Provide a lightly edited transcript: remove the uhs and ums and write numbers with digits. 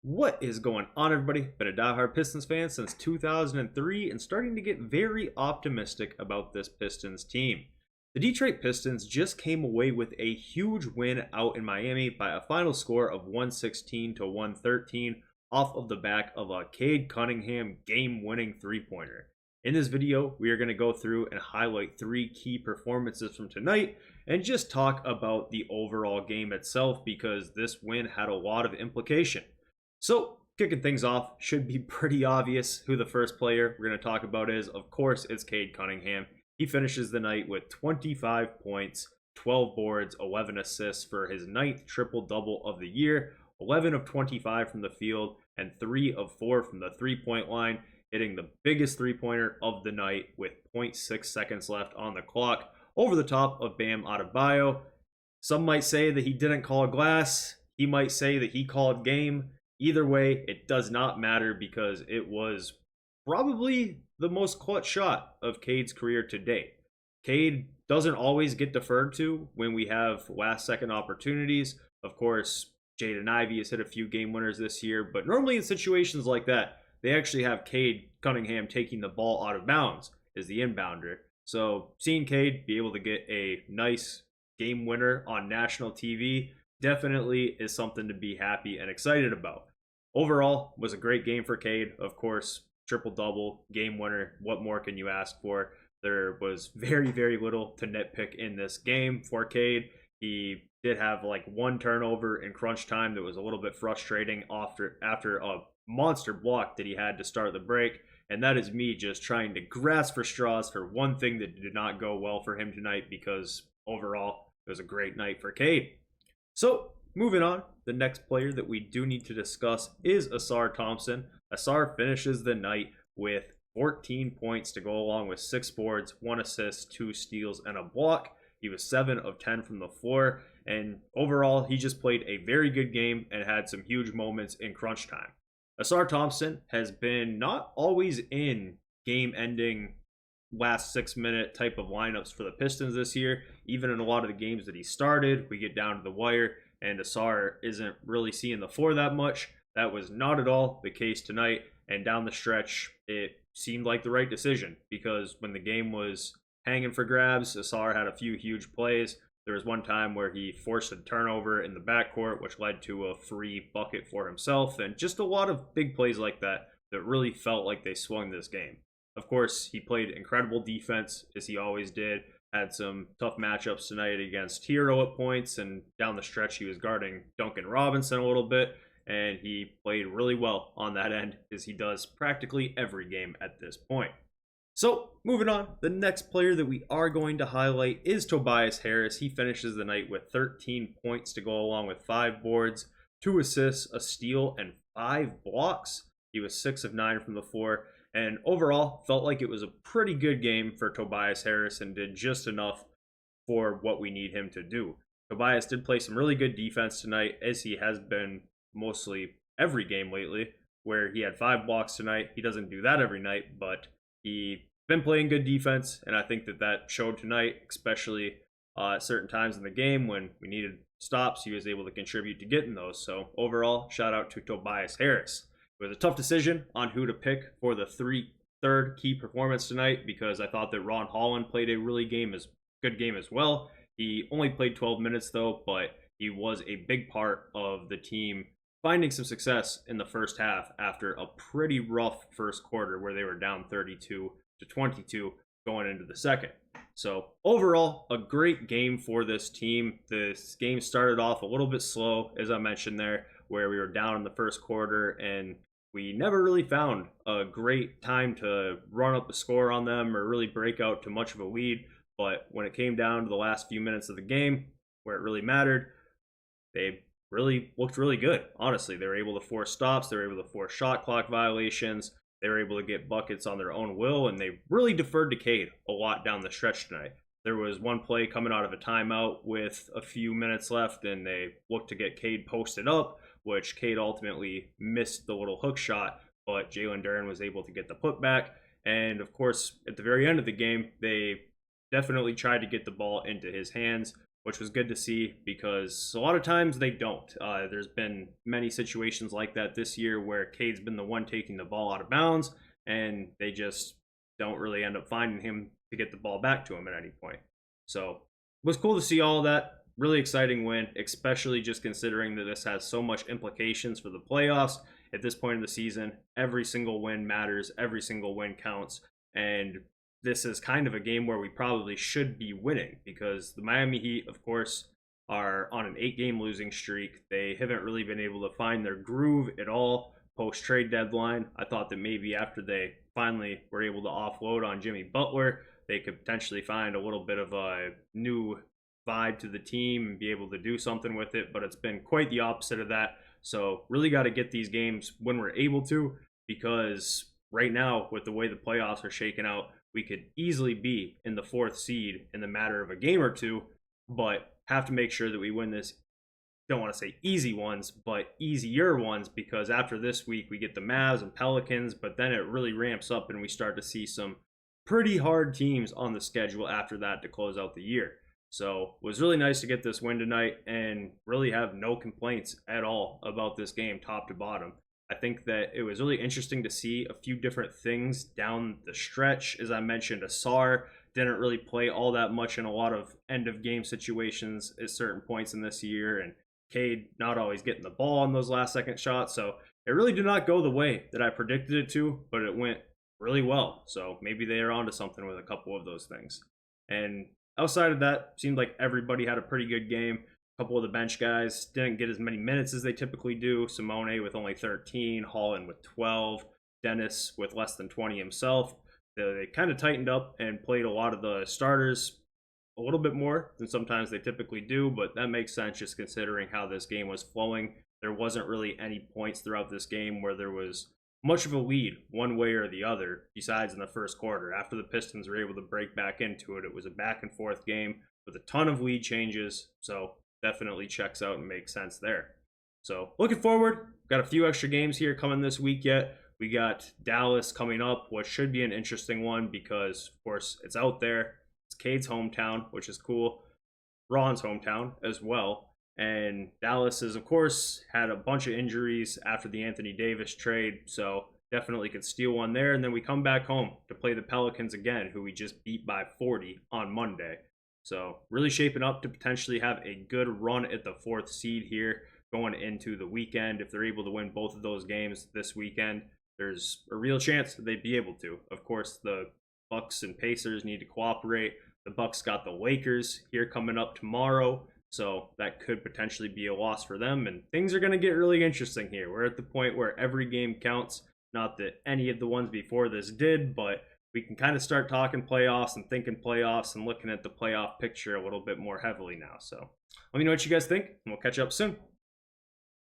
What is going on, everybody? Been a diehard Pistons fan since 2003 and starting to get very optimistic about this Pistons team. The Detroit Pistons just came away with a huge win out in Miami by a final score of 116 to 113 off of the back of a Cade Cunningham game-winning three-pointer. In this video, we are going to go through and highlight three key performances from tonight and just talk about the overall game itself because this win had a lot of implication. So, kicking things off, should be pretty obvious who the first player we're going to talk about is. Of course, it's Cade Cunningham. He finishes the night with 25 points, 12 boards, 11 assists for his ninth triple-double of the year, 11 of 25 from the field, and 3 of 4 from the three-point line, hitting the biggest three-pointer of the night with 0.6 seconds left on the clock, over the top of Bam Adebayo. Some might say that he didn't call a glass. He might say that he called game. Either way, it does not matter because it was probably the most clutch shot of Cade's career to date. Cade doesn't always get deferred to when we have last-second opportunities. Of course, Jaden Ivey has hit a few game winners this year, but normally in situations like that, they actually have Cade Cunningham taking the ball out of bounds as the inbounder. So seeing Cade be able to get a nice game winner on national TV definitely is something to be happy and excited about. Overall, was a great game for Cade. Of course, triple-double, game winner. What more can you ask for? There was very, very little to nitpick in this game for Cade. He did have like one turnover in crunch time that was a little bit frustrating after a monster block that he had to start the break. And that is me just trying to grasp for straws for one thing that did not go well for him tonight because overall, it was a great night for Cade. So, moving on, the next player that we do need to discuss is Ausar Thompson. Ausar finishes the night with 14 points to go along with 6 boards, 1 assist, 2 steals, and a block. He was 7 of 10 from the floor, and overall, he just played a very good game and had some huge moments in crunch time. Ausar Thompson has been not always in game-ending last 6-minute type of lineups for the Pistons this year. Even in a lot of the games that he started, we get down to the wire and Ausar isn't really seeing the floor that much. That was not at all the case tonight, and down the stretch it seemed like the right decision because when the game was hanging for grabs, Ausar had a few huge plays. There was one time where he forced a turnover in the backcourt which led to a free bucket for himself, and just a lot of big plays like that that really felt like they swung this game. Of course, he played incredible defense, as he always did. Had some tough matchups tonight against Hero at points, and down the stretch he was guarding Duncan Robinson a little bit, and he played really well on that end, as he does practically every game at this point. So, moving on, the next player that we are going to highlight is Tobias Harris. He finishes the night with 13 points to go along with 5 boards, 2 assists, a steal, and 5 blocks. He was 6 of 9 from the floor. And overall, felt like it was a pretty good game for Tobias Harris and did just enough for what we need him to do. Tobias did play some really good defense tonight, as he has been mostly every game lately, where he had 5 blocks tonight. He doesn't do that every night, but he's been playing good defense, and I think that showed tonight, especially at certain times in the game when we needed stops. He was able to contribute to getting those. So overall, shout out to Tobias Harris. It was a tough decision on who to pick for the third key performance tonight because I thought that Ron Holland played a really good game as well. He only played 12 minutes though, but he was a big part of the team finding some success in the first half after a pretty rough first quarter where they were down 32 to 22 going into the second. So overall, a great game for this team. This game started off a little bit slow, as I mentioned there, where we were down in the first quarter and we never really found a great time to run up the score on them or really break out to much of a lead. But when it came down to the last few minutes of the game, where it really mattered, they really looked really good. Honestly, they were able to force stops. They were able to force shot clock violations. They were able to get buckets on their own will, and they really deferred to Cade a lot down the stretch tonight. There was one play coming out of a timeout with a few minutes left, and they looked to get Cade posted up, which Cade ultimately missed the little hook shot, but Jalen Duren was able to get the putback. And of course, at the very end of the game, they definitely tried to get the ball into his hands, which was good to see because a lot of times they don't. There's been many situations like that this year where Cade's been the one taking the ball out of bounds, and they just don't really end up finding him to get the ball back to him at any point. So it was cool to see all of that. Really exciting win, especially just considering that this has so much implications for the playoffs. At this point of the season, every single win matters, every single win counts, and this is kind of a game where we probably should be winning because the Miami Heat, of course, are on an 8-game losing streak. They haven't really been able to find their groove at all post-trade deadline. I thought that maybe after they finally were able to offload on Jimmy Butler, they could potentially find a little bit of a new vibe to the team and be able to do something with it, but it's been quite the opposite of that. So really got to get these games when we're able to, because right now with the way the playoffs are shaking out, we could easily be in the 4th seed in the matter of a game or two, but have to make sure that we win this. Don't want to say easy ones, but easier ones, because after this week we get the Mavs and Pelicans, but then it really ramps up and we start to see some pretty hard teams on the schedule after that to close out the year. So it was really nice to get this win tonight and really have no complaints at all about this game top to bottom. I think that it was really interesting to see a few different things down the stretch. As I mentioned, Ausar didn't really play all that much in a lot of end of game situations at certain points in this year, and Cade not always getting the ball on those last second shots. So it really did not go the way that I predicted it to, but it went really well. So maybe they are onto something with a couple of those things. And outside of that, seemed like everybody had a pretty good game. A couple of the bench guys didn't get as many minutes as they typically do. Simone with only 13, Holland with 12, Dennis with less than 20 himself. They kind of tightened up and played a lot of the starters a little bit more than sometimes they typically do, but that makes sense just considering how this game was flowing. There wasn't really any points throughout this game where there was much of a lead one way or the other, besides in the first quarter. After the Pistons were able to break back into it, it was a back and forth game with a ton of lead changes, so definitely checks out and makes sense there. So looking forward, got a few extra games here coming this week yet. We got Dallas coming up, which should be an interesting one because, of course, it's out there. It's Cade's hometown, which is cool. Ron's hometown as well. And Dallas has, of course, had a bunch of injuries after the Anthony Davis trade, so definitely could steal one there. And then we come back home to play the Pelicans again, who we just beat by 40 on Monday. So really shaping up to potentially have a good run at the 4th seed here going into the weekend. If they're able to win both of those games this weekend, there's a real chance that they'd be able to. Of course, the Bucks and Pacers need to cooperate. The Bucks got the Lakers here coming up tomorrow, so that could potentially be a loss for them, and things are going to get really interesting here. We're at the point where every game counts. Not that any of the ones before this did, but we can kind of start talking playoffs and thinking playoffs and looking at the playoff picture a little bit more heavily now. So let me know what you guys think, and we'll catch up soon.